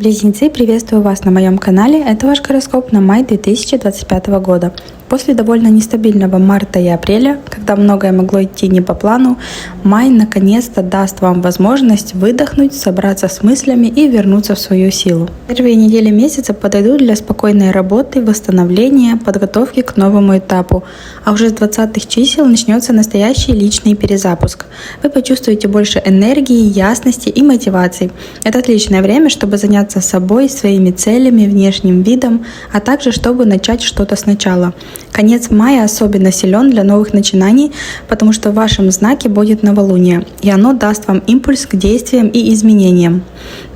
Близнецы, приветствую вас на моем канале. Это ваш гороскоп на май 2025 года. После довольно нестабильного марта и апреля, когда многое могло идти не по плану, май наконец-то даст вам возможность выдохнуть, собраться с мыслями и вернуться в свою силу. Первые недели месяца подойдут для спокойной работы, восстановления, подготовки к новому этапу, а уже с 20-х чисел начнется настоящий личный перезапуск. Вы почувствуете больше энергии, ясности и мотивации. Это отличное время, чтобы заняться собой, своими целями, внешним видом, а также чтобы начать что-то сначала. Конец мая особенно силен для новых начинаний, потому что в вашем знаке будет новолуние, и оно даст вам импульс к действиям и изменениям.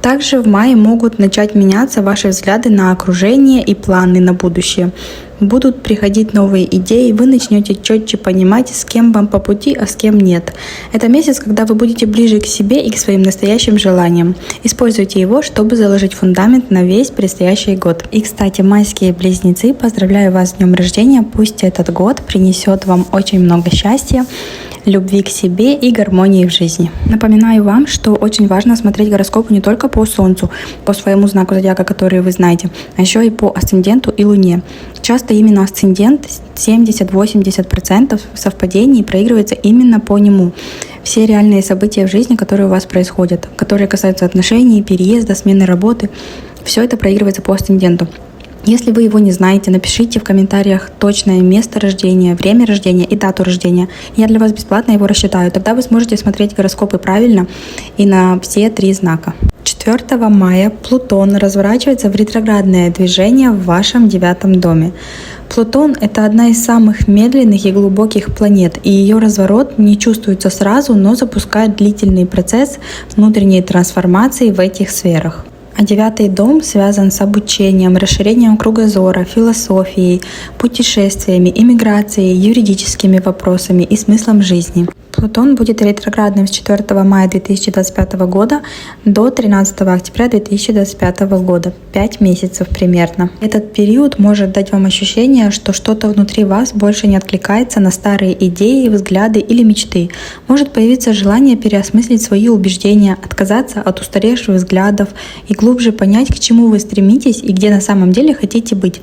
Также в мае могут начать меняться ваши взгляды на окружение и планы на будущее. Будут приходить новые идеи, вы начнете четче понимать, с кем вам по пути, а с кем нет. Это месяц, когда вы будете ближе к себе и к своим настоящим желаниям. Используйте его, чтобы заложить фундамент на весь предстоящий год. И, кстати, майские близнецы, поздравляю вас с днем рождения. Пусть этот год принесет вам очень много счастья, любви к себе и гармонии в жизни. Напоминаю вам, что очень важно смотреть гороскопы не только по Солнцу, по своему знаку зодиака, который вы знаете, а еще и по асценденту и Луне. Часто именно асцендент 70-80% совпадений проигрывается именно по нему. Все реальные события в жизни, которые у вас происходят, которые касаются отношений, переезда, смены работы, все это проигрывается по асценденту. Если вы его не знаете, напишите в комментариях точное место рождения, время рождения и дату рождения. Я для вас бесплатно его рассчитаю. Тогда вы сможете смотреть гороскопы правильно и на все 3 знака. 4 мая Плутон разворачивается в ретроградное движение в вашем 9 доме. Плутон — это одна из самых медленных и глубоких планет, и ее разворот не чувствуется сразу, но запускает длительный процесс внутренней трансформации в этих сферах. А 9 дом связан с обучением, расширением кругозора, философией, путешествиями, иммиграцией, юридическими вопросами и смыслом жизни. Плутон будет ретроградным с 4 мая 2025 года до 13 октября 2025 года, 5 месяцев примерно. Этот период может дать вам ощущение, что что-то внутри вас больше не откликается на старые идеи, взгляды или мечты. Может появиться желание переосмыслить свои убеждения, отказаться от устаревших взглядов и глубже понять, к чему вы стремитесь и где на самом деле хотите быть,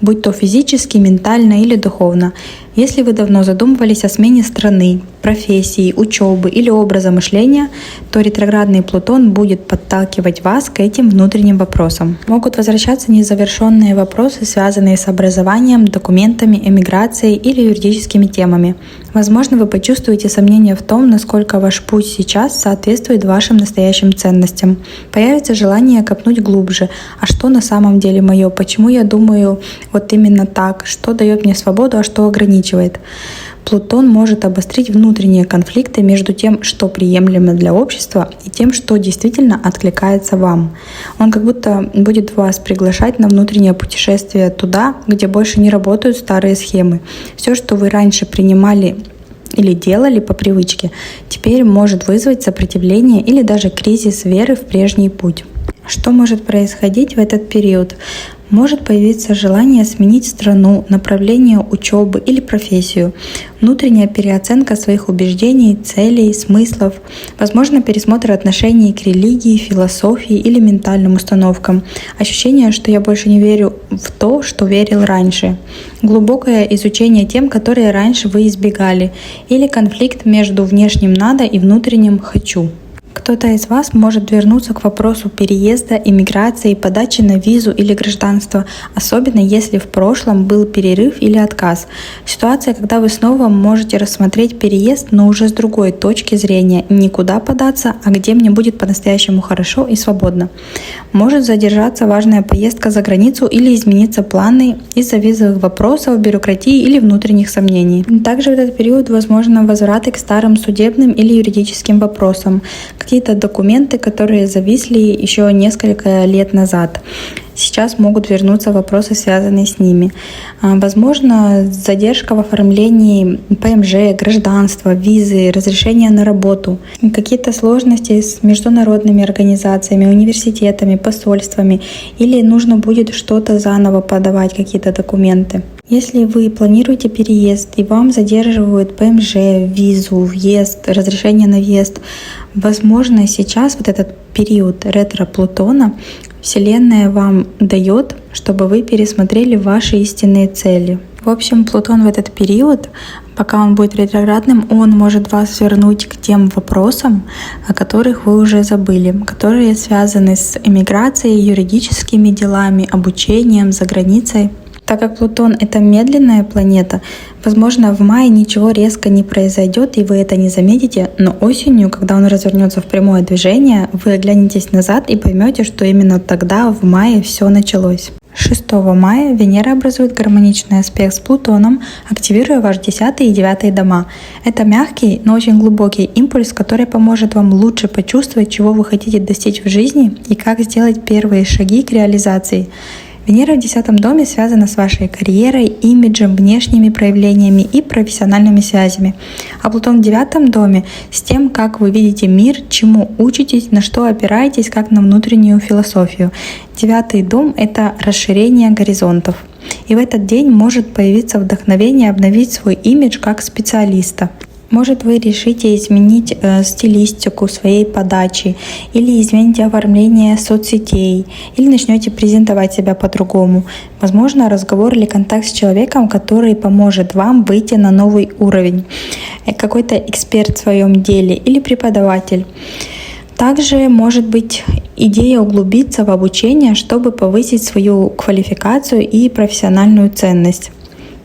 будь то физически, ментально или духовно. Если вы давно задумывались о смене страны, профессии, учебы или образа мышления, то ретроградный Плутон будет подталкивать вас к этим внутренним вопросам. Могут возвращаться незавершенные вопросы, связанные с образованием, документами, эмиграцией или юридическими темами. Возможно, вы почувствуете сомнения в том, насколько ваш путь сейчас соответствует вашим настоящим ценностям. Появится желание копнуть глубже. А что на самом деле мое? Почему я думаю вот именно так? Что дает мне свободу, а что ограничивает? Плутон может обострить внутренние конфликты между тем, что приемлемо для общества, и тем, что действительно откликается вам. Он как будто будет вас приглашать на внутреннее путешествие туда, где больше не работают старые схемы. Все, что вы раньше принимали или делали по привычке, теперь может вызвать сопротивление или даже кризис веры в прежний путь. Что может происходить в этот период? Может появиться желание сменить страну, направление учебы или профессию, внутренняя переоценка своих убеждений, целей, смыслов, возможно, пересмотр отношений к религии, философии или ментальным установкам, ощущение, что я больше не верю в то, что верил раньше, глубокое изучение тем, которые раньше вы избегали, или конфликт между внешним «надо» и внутренним «хочу». Кто-то из вас может вернуться к вопросу переезда, иммиграции, подачи на визу или гражданство, особенно если в прошлом был перерыв или отказ. Ситуация, когда вы снова можете рассмотреть переезд, но уже с другой точки зрения, не куда податься, а где мне будет по-настоящему хорошо и свободно. Может задержаться важная поездка за границу или измениться планы из-за визовых вопросов, бюрократии или внутренних сомнений. Также в этот период возможно возвраты к старым судебным или юридическим вопросам, какие-то документы, которые зависли еще несколько лет назад. Сейчас могут вернуться вопросы, связанные с ними. Возможно, задержка в оформлении ПМЖ, гражданства, визы, разрешения на работу. Какие-то сложности с международными организациями, университетами, посольствами. Или нужно будет что-то заново подавать, какие-то документы. Если вы планируете переезд и вам задерживают ПМЖ, визу, въезд, разрешение на въезд, возможно, сейчас вот этот период ретро-Плутона Вселенная вам дает, чтобы вы пересмотрели ваши истинные цели. В общем, Плутон в этот период, пока он будет ретроградным, он может вас вернуть к тем вопросам, о которых вы уже забыли, которые связаны с эмиграцией, юридическими делами, обучением за границей. Так как Плутон — это медленная планета, возможно, в мае ничего резко не произойдет, и вы это не заметите, но осенью, когда он развернется в прямое движение, вы оглянетесь назад и поймете, что именно тогда, в мае, все началось. 6 мая Венера образует гармоничный аспект с Плутоном, активируя ваш 10 и 9 дома. Это мягкий, но очень глубокий импульс, который поможет вам лучше почувствовать, чего вы хотите достичь в жизни и как сделать первые шаги к реализации. Венера в 10 доме связана с вашей карьерой, имиджем, внешними проявлениями и профессиональными связями. А Плутон в 9 доме с тем, как вы видите мир, чему учитесь, на что опираетесь, как на внутреннюю философию. 9 дом — это расширение горизонтов. И в этот день может появиться вдохновение обновить свой имидж как специалиста. Может, вы решите изменить стилистику своей подачи, или измените оформление соцсетей, или начнете презентовать себя по-другому. Возможно, разговор или контакт с человеком, который поможет вам выйти на новый уровень. Какой-то эксперт в своем деле или преподаватель. Также может быть идея углубиться в обучение, чтобы повысить свою квалификацию и профессиональную ценность.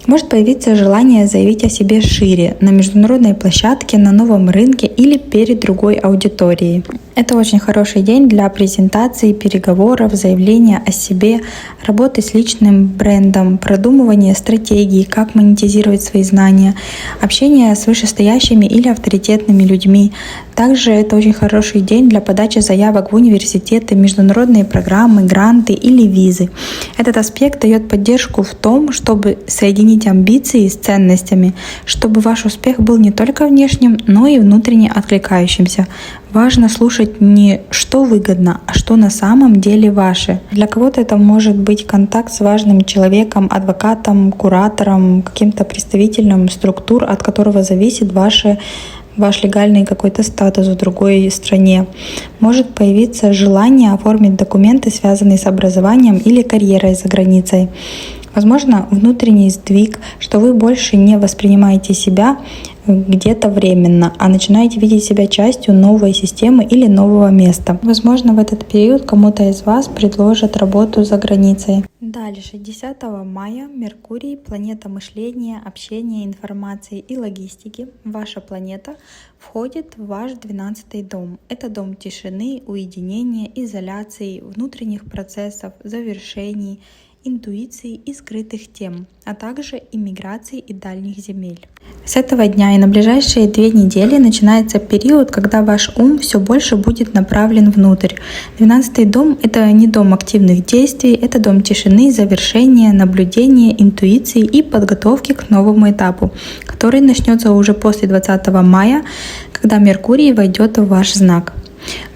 Может появиться желание заявить о себе шире, на международной площадке, на новом рынке или перед другой аудиторией. Это очень хороший день для презентации, переговоров, заявления о себе, работы с личным брендом, продумывания стратегий, как монетизировать свои знания, общения с вышестоящими или авторитетными людьми. Также это очень хороший день для подачи заявок в университеты, международные программы, гранты или визы. Этот аспект дает поддержку в том, чтобы соединить амбиции с ценностями, чтобы ваш успех был не только внешним, но и внутренне откликающимся. Важно слушать не что выгодно, а что на самом деле ваше. Для кого-то это может быть контакт с важным человеком, адвокатом, куратором, каким-то представителем структур, от которого зависит ваш легальный какой-то статус в другой стране. Может появиться желание оформить документы, связанные с образованием или карьерой за границей. Возможно, внутренний сдвиг, что вы больше не воспринимаете себя где-то временно, а начинаете видеть себя частью новой системы или нового места. Возможно, в этот период кому-то из вас предложат работу за границей. Дальше, 10 мая, Меркурий, планета мышления, общения, информации и логистики, ваша планета, входит в ваш 12-й дом. Это дом тишины, уединения, изоляции, внутренних процессов, завершений, интуиции и скрытых тем, а также иммиграции и дальних земель. С этого дня и на ближайшие 2 недели начинается период, когда ваш ум все больше будет направлен внутрь. 12-й дом — это не дом активных действий, это дом тишины, завершения, наблюдения, интуиции и подготовки к новому этапу, который начнется уже после 20 мая, когда Меркурий войдет в ваш знак.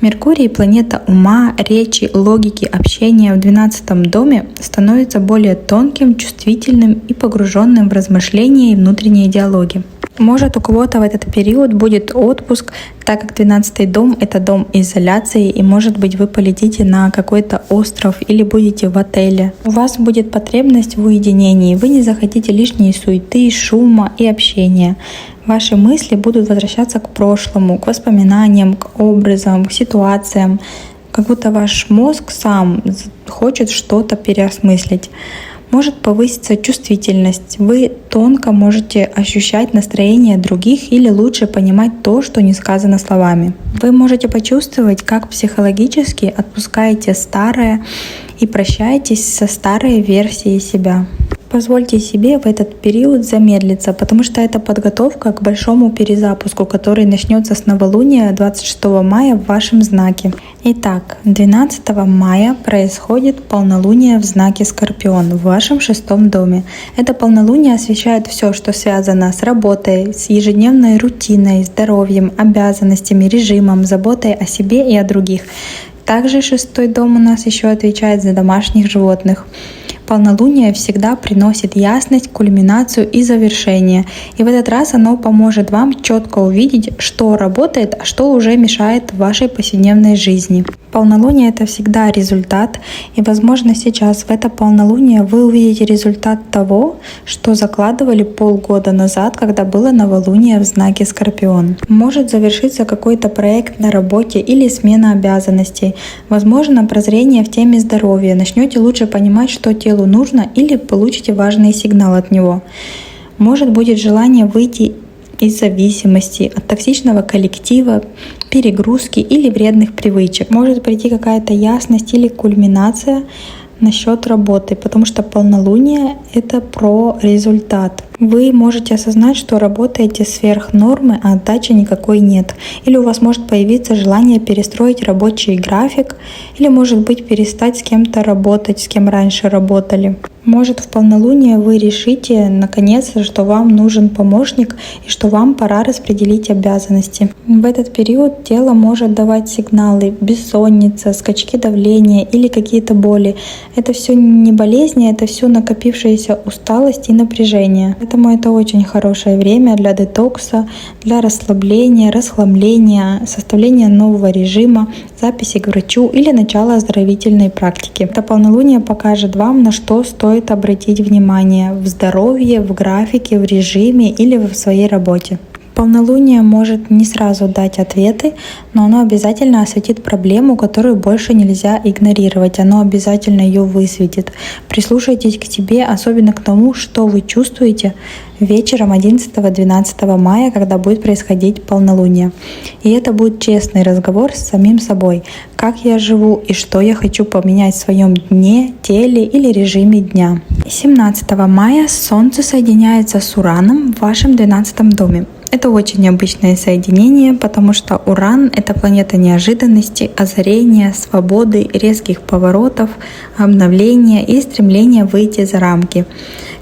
Меркурий, планета ума, речи, логики, общения в 12 доме, становится более тонким, чувствительным и погруженным в размышления и внутренние диалоги. Может, у кого-то в этот период будет отпуск, так как 12-й дом — это дом изоляции, и, может быть, вы полетите на какой-то остров или будете в отеле. У вас будет потребность в уединении, вы не захотите лишней суеты, шума и общения. Ваши мысли будут возвращаться к прошлому, к воспоминаниям, к образам, к ситуациям, как будто ваш мозг сам хочет что-то переосмыслить. Может повыситься чувствительность. Вы тонко можете ощущать настроение других или лучше понимать то, что не сказано словами. Вы можете почувствовать, как психологически отпускаете старое и прощаетесь со старой версией себя. Позвольте себе в этот период замедлиться, потому что это подготовка к большому перезапуску, который начнется с новолуния 26 мая в вашем знаке. Итак, 12 мая происходит полнолуние в знаке Скорпион в вашем 6-м доме. Это полнолуние освещает все, что связано с работой, с ежедневной рутиной, здоровьем, обязанностями, режимом, заботой о себе и о других. Также 6-й дом у нас еще отвечает за домашних животных. Полнолуние всегда приносит ясность, кульминацию и завершение. И в этот раз оно поможет вам четко увидеть, что работает, а что уже мешает в вашей повседневной жизни. Полнолуние — это всегда результат, и, возможно, сейчас в это полнолуние вы увидите результат того, что закладывали полгода назад, когда было новолуние в знаке Скорпион. Может завершиться какой-то проект на работе или смена обязанностей. Возможно, прозрение в теме здоровья. Начнете лучше понимать, что телу нужно, или получите важный сигнал от него. Может будет желание выйти из зависимости от токсичного коллектива, перегрузки или вредных привычек. Может прийти какая-то ясность или кульминация насчет работы, потому что полнолуние — это про результат. Вы можете осознать, что работаете сверх нормы, а отдачи никакой нет. Или у вас может появиться желание перестроить рабочий график, или, может быть, перестать с кем-то работать, с кем раньше работали. Может, в полнолуние вы решите наконец, что вам нужен помощник и что вам пора распределить обязанности. В этот период тело может давать сигналы: бессонница, скачки давления или какие-то боли. Это все не болезни, это все накопившаяся усталость и напряжение. Поэтому это очень хорошее время для детокса, для расслабления, расхламления, составления нового режима, записи к врачу или начала оздоровительной практики. Это полнолуние покажет вам, на что стоит обратить внимание в здоровье, в графике, в режиме или в своей работе. Полнолуние может не сразу дать ответы, но оно обязательно осветит проблему, которую больше нельзя игнорировать. Оно обязательно ее высветит. Прислушайтесь к себе, особенно к тому, что вы чувствуете вечером 11-12 мая, когда будет происходить полнолуние. И это будет честный разговор с самим собой. Как я живу и что я хочу поменять в своем дне, теле или режиме дня. 17 мая Солнце соединяется с Ураном в вашем 12 доме. Это очень необычное соединение, потому что Уран — это планета неожиданности, озарения, свободы, резких поворотов, обновления и стремления выйти за рамки.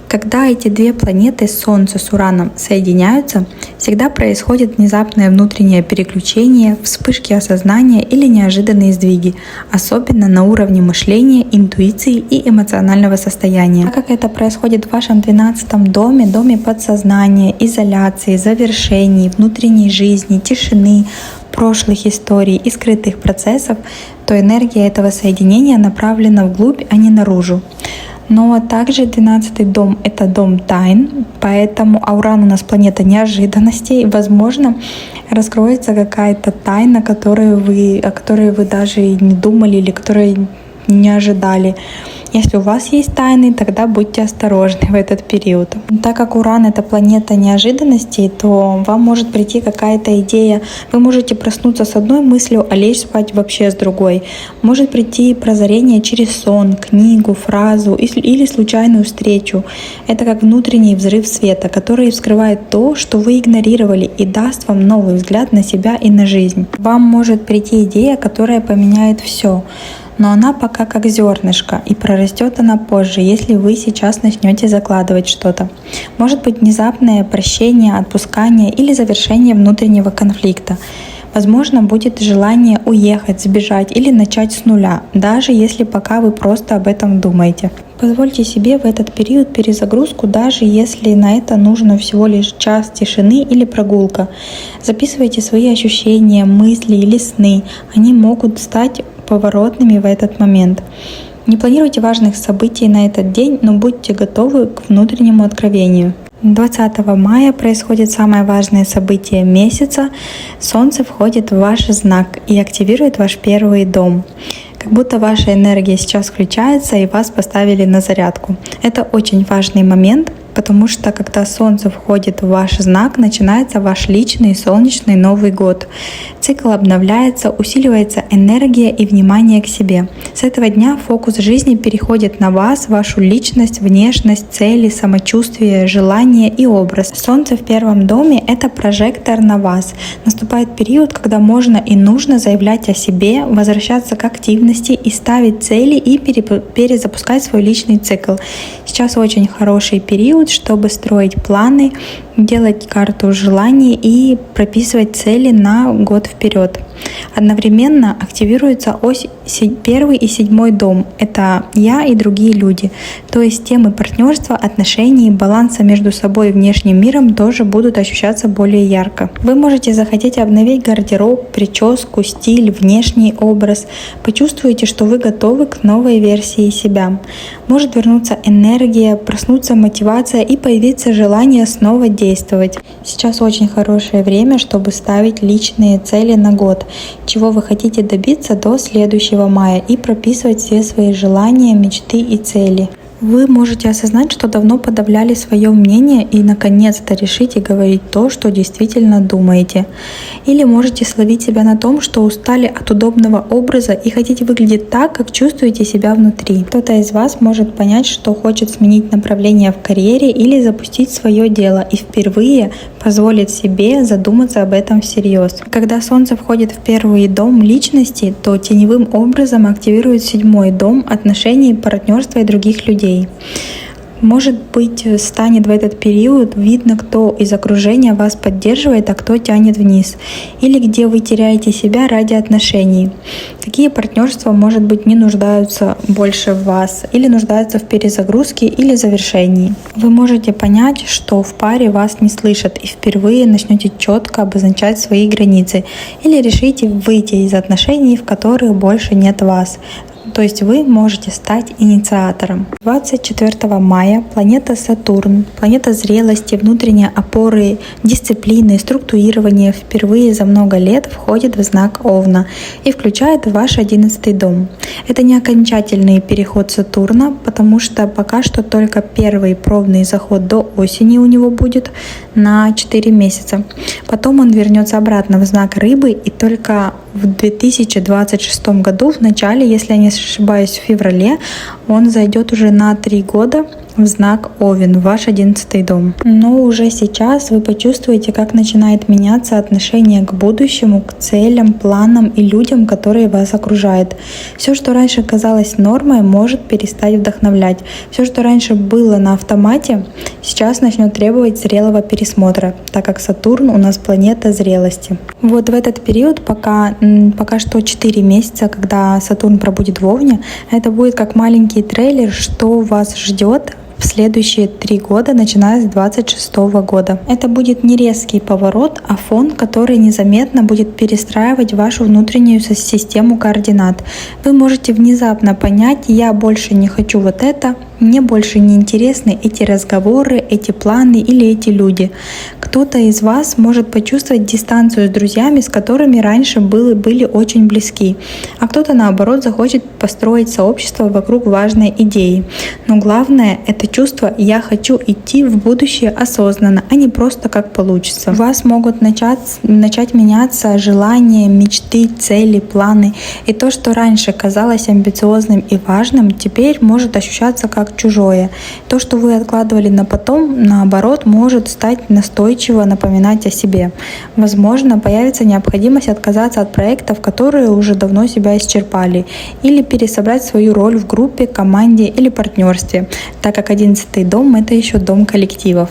Когда эти две планеты, Солнце с Ураном, соединяются, всегда происходит внезапное внутреннее переключение, вспышки осознания или неожиданные сдвиги, особенно на уровне мышления, интуиции и эмоционального состояния. Так как это происходит в вашем 12 доме, доме подсознания, изоляции, завершений, внутренней жизни, тишины, прошлых историй и скрытых процессов, то энергия этого соединения направлена вглубь, а не наружу. Но также 12-й дом — это дом тайн, поэтому Уран у нас планета неожиданностей. Возможно, раскроется какая-то тайна, о которой вы даже и не думали или которой не ожидали. Если у вас есть тайны, тогда будьте осторожны в этот период. Так как Уран — это планета неожиданностей, то вам может прийти какая-то идея. Вы можете проснуться с одной мыслью, а лечь спать вообще с другой. Может прийти прозрение через сон, книгу, фразу или случайную встречу. Это как внутренний взрыв света, который вскрывает то, что вы игнорировали, и даст вам новый взгляд на себя и на жизнь. Вам может прийти идея, которая поменяет все. Но она пока как зернышко, и прорастет она позже, если вы сейчас начнете закладывать что-то. Может быть внезапное прощение, отпускание или завершение внутреннего конфликта. Возможно, будет желание уехать, сбежать или начать с нуля, даже если пока вы просто об этом думаете. Позвольте себе в этот период перезагрузку, даже если на это нужно всего лишь час тишины или прогулка. Записывайте свои ощущения, мысли или сны. Они могут стать поворотными в этот момент. Не планируйте важных событий на этот день, но будьте готовы к внутреннему откровению. 20 мая происходит самое важное событие месяца. Солнце входит в ваш знак и активирует ваш первый дом. Как будто ваша энергия сейчас включается и вас поставили на зарядку. Это очень важный момент, потому что когда Солнце входит в ваш знак, начинается ваш личный солнечный Новый год. Цикл обновляется, усиливается энергия и внимание к себе. С этого дня фокус жизни переходит на вас, вашу личность, внешность, цели, самочувствие, желание и образ. Солнце в первом доме — это прожектор на вас. Наступает период, когда можно и нужно заявлять о себе, возвращаться к активности и ставить цели и перезапускать свой личный цикл. Сейчас очень хороший период, чтобы строить планы, делать карту желаний и прописывать цели на год вперед. Одновременно активируется ось 1 и 7 дом. Это я и другие люди. То есть темы партнерства, отношений, баланса между собой и внешним миром тоже будут ощущаться более ярко. Вы можете захотеть обновить гардероб, прическу, стиль, внешний образ. Почувствуете, что вы готовы к новой версии себя. Может вернуться энергия, проснуться мотивация и появиться желание снова действовать. Сейчас очень хорошее время, чтобы ставить личные цели на год, чего вы хотите добиться до следующего мая, и прописывать все свои желания, мечты и цели. Вы можете осознать, что давно подавляли свое мнение и наконец-то решите говорить то, что действительно думаете. Или можете словить себя на том, что устали от удобного образа и хотите выглядеть так, как чувствуете себя внутри. Кто-то из вас может понять, что хочет сменить направление в карьере или запустить свое дело и впервые позволит себе задуматься об этом всерьез. Когда Солнце входит в 1 дом личности, то теневым образом активирует 7 дом отношений, партнерства и других людей. Может быть, станет в этот период видно, кто из окружения вас поддерживает, а кто тянет вниз, или где вы теряете себя ради отношений. Какие партнерства, может быть, не нуждаются больше в вас, или нуждаются в перезагрузке или завершении. Вы можете понять, что в паре вас не слышат, и впервые начнете четко обозначать свои границы, или решите выйти из отношений, в которых больше нет вас. То есть вы можете стать инициатором. 24 мая планета Сатурн, планета зрелости, внутренней опоры, дисциплины, структурирования, впервые за много лет входит в знак Овна и включает ваш 11 дом. Это не окончательный переход Сатурна, потому что пока что только первый пробный заход до осени у него будет на 4 месяца. Потом он вернется обратно в знак Рыбы, и только в 2026 году, в начале, если я не ошибаюсь, в феврале, он зайдет уже на 3 года в знак Овен, в ваш 11 дом. Но уже сейчас вы почувствуете, как начинает меняться отношение к будущему, к целям, планам и людям, которые вас окружают. Все, что раньше казалось нормой, может перестать вдохновлять. Все, что раньше было на автомате, сейчас начнет требовать зрелого пересмотра, так как Сатурн у нас планета зрелости. Вот в этот период, пока что 4 месяца, когда Сатурн пробудет в Овне, это будет как маленький трейлер, что вас ждет в следующие 3 года, начиная с 2026 года. Это будет не резкий поворот, а фон, который незаметно будет перестраивать вашу внутреннюю систему координат. Вы можете внезапно понять: я больше не хочу вот это, мне больше не интересны эти разговоры, эти планы или эти люди. Кто-то из вас может почувствовать дистанцию с друзьями, с которыми раньше были очень близки, а кто-то наоборот захочет построить сообщество вокруг важной идеи. Но главное — это чувство «я хочу идти в будущее осознанно», а не просто как получится. У вас могут начать меняться желания, мечты, цели, планы. И то, что раньше казалось амбициозным и важным, теперь может ощущаться как чужое. То, что вы откладывали на потом, наоборот, может стать настойчиво напоминать о себе. Возможно, появится необходимость отказаться от проектов, которые уже давно себя исчерпали, или пересобрать свою роль в группе, команде или партнерстве, так как 11-й дом — это еще дом коллективов.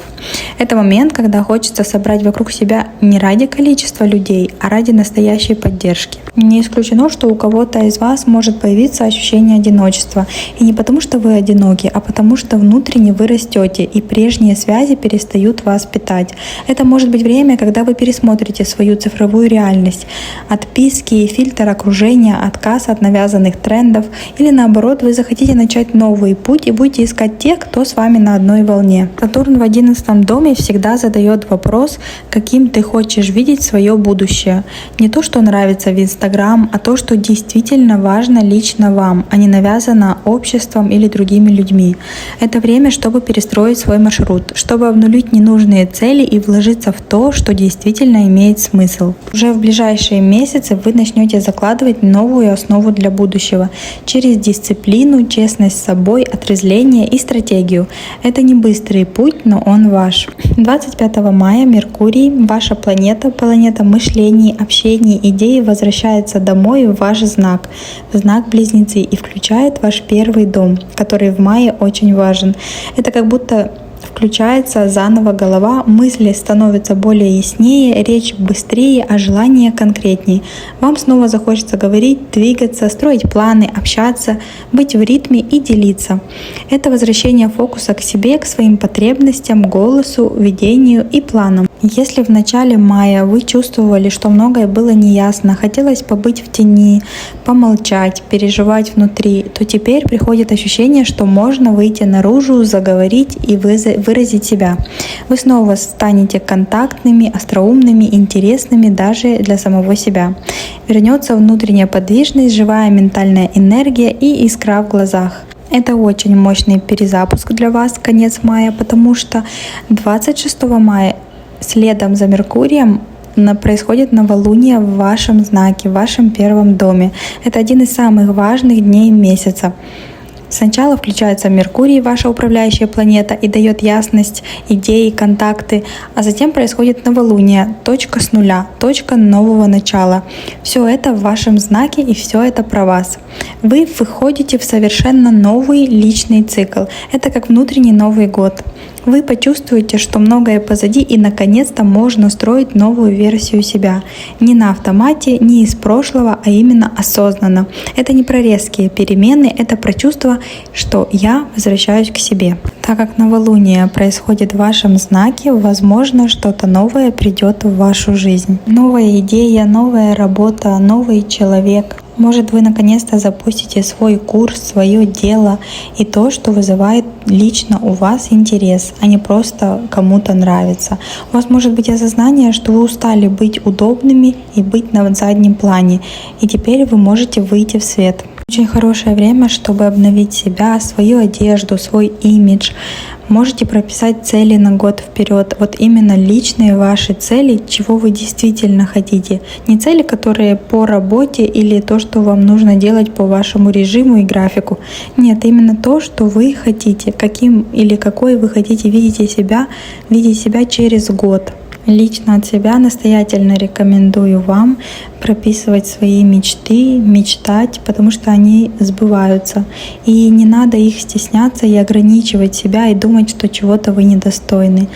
Это момент, когда хочется собрать вокруг себя не ради количества людей, а ради настоящей поддержки. Не исключено, что у кого-то из вас может появиться ощущение одиночества. И не потому, что вы одиноки, а потому, что внутренне вы растете, и прежние связи перестают вас питать. Это может быть время, когда вы пересмотрите свою цифровую реальность. Отписки, фильтр окружения, отказ от навязанных трендов. Или наоборот, вы захотите начать новый путь и будете искать тех, кто с вами на одной волне. Сатурн в 11 доме всегда задает вопрос, каким ты хочешь видеть свое будущее. Не то, что нравится в Инстаграм, а то, что действительно важно лично вам, а не навязано обществом или другими людьми. Это время, чтобы перестроить свой маршрут, чтобы обнулить ненужные цели и вложиться в то, что действительно имеет смысл. Уже в ближайшие месяцы вы начнете закладывать новую основу для будущего через дисциплину, честность с собой, отрезвление и стратегию. Это не быстрый путь, но он ваш. 25 мая Меркурий, ваша планета, планета мышлений, общений, идей, возвращается домой в ваш знак Близнецы, и включает ваш 1 дом, который в мае очень важен. Это как будто включается заново голова, мысли становятся более яснее, речь быстрее, а желания конкретнее. Вам снова захочется говорить, двигаться, строить планы, общаться, быть в ритме и делиться. Это возвращение фокуса к себе, к своим потребностям, голосу, видению и планам. Если в начале мая вы чувствовали, что многое было неясно, хотелось побыть в тени, помолчать, переживать внутри, то теперь приходит ощущение, что можно выйти наружу, заговорить и выразить себя. Вы снова станете контактными, остроумными, интересными даже для самого себя. Вернется внутренняя подвижность, живая ментальная энергия и искра в глазах. Это очень мощный перезапуск для вас, конец мая, потому что 26 мая следом за Меркурием происходит новолуние в вашем знаке, в вашем первом доме. Это один из самых важных дней месяца. Сначала включается Меркурий, ваша управляющая планета, и дает ясность, идеи, контакты, а затем происходит новолуние, точка с нуля, точка нового начала. Все это в вашем знаке, и все это про вас. Вы выходите в совершенно новый личный цикл. Это как внутренний Новый год. Вы почувствуете, что многое позади, и наконец-то можно строить новую версию себя. Не на автомате, не из прошлого, а именно осознанно. Это не про резкие перемены, это про чувство, что я возвращаюсь к себе. Так как новолуние происходит в вашем знаке, возможно, что-то новое придет в вашу жизнь. Новая идея, новая работа, новый человек. Может, вы наконец-то запустите свой курс, свое дело и то, что вызывает лично у вас интерес, а не просто кому-то нравится. У вас может быть осознание, что вы устали быть удобными и быть на заднем плане, и теперь вы можете выйти в свет. Очень хорошее время, чтобы обновить себя, свою одежду, свой имидж. Можете прописать цели на год вперед. Вот именно личные ваши цели, чего вы действительно хотите. Не цели, которые по работе или то, что вам нужно делать по вашему режиму и графику. Нет, именно то, что вы хотите, каким или какой вы хотите видеть себя через год. Лично от себя настоятельно рекомендую вам прописывать свои мечты, мечтать, потому что они сбываются. И не надо их стесняться и ограничивать себя и думать, что чего-то вы недостойны.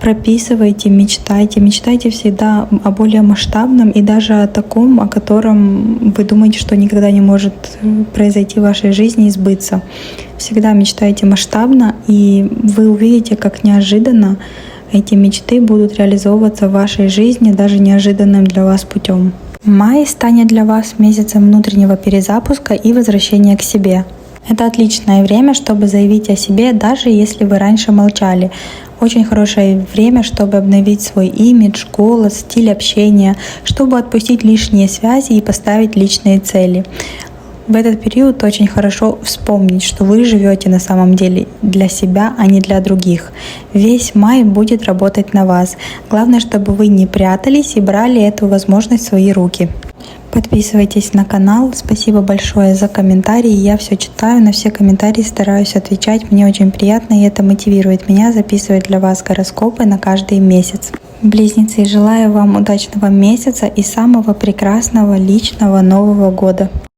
Прописывайте, мечтайте всегда о более масштабном и даже о таком, о котором вы думаете, что никогда не может произойти в вашей жизни и сбыться. Всегда мечтайте масштабно, и вы увидите, как неожиданно эти мечты будут реализовываться в вашей жизни даже неожиданным для вас путем. Май станет для вас месяцем внутреннего перезапуска и возвращения к себе. Это отличное время, чтобы заявить о себе, даже если вы раньше молчали. Очень хорошее время, чтобы обновить свой имидж, голос, стиль общения, чтобы отпустить лишние связи и поставить личные цели. В этот период очень хорошо вспомнить, что вы живете на самом деле для себя, а не для других. Весь май будет работать на вас. Главное, чтобы вы не прятались и брали эту возможность в свои руки. Подписывайтесь на канал. Спасибо большое за комментарии. Я все читаю, на все комментарии стараюсь отвечать. Мне очень приятно, и это мотивирует меня записывать для вас гороскопы на каждый месяц. Близнецы, желаю вам удачного месяца и самого прекрасного личного Нового года.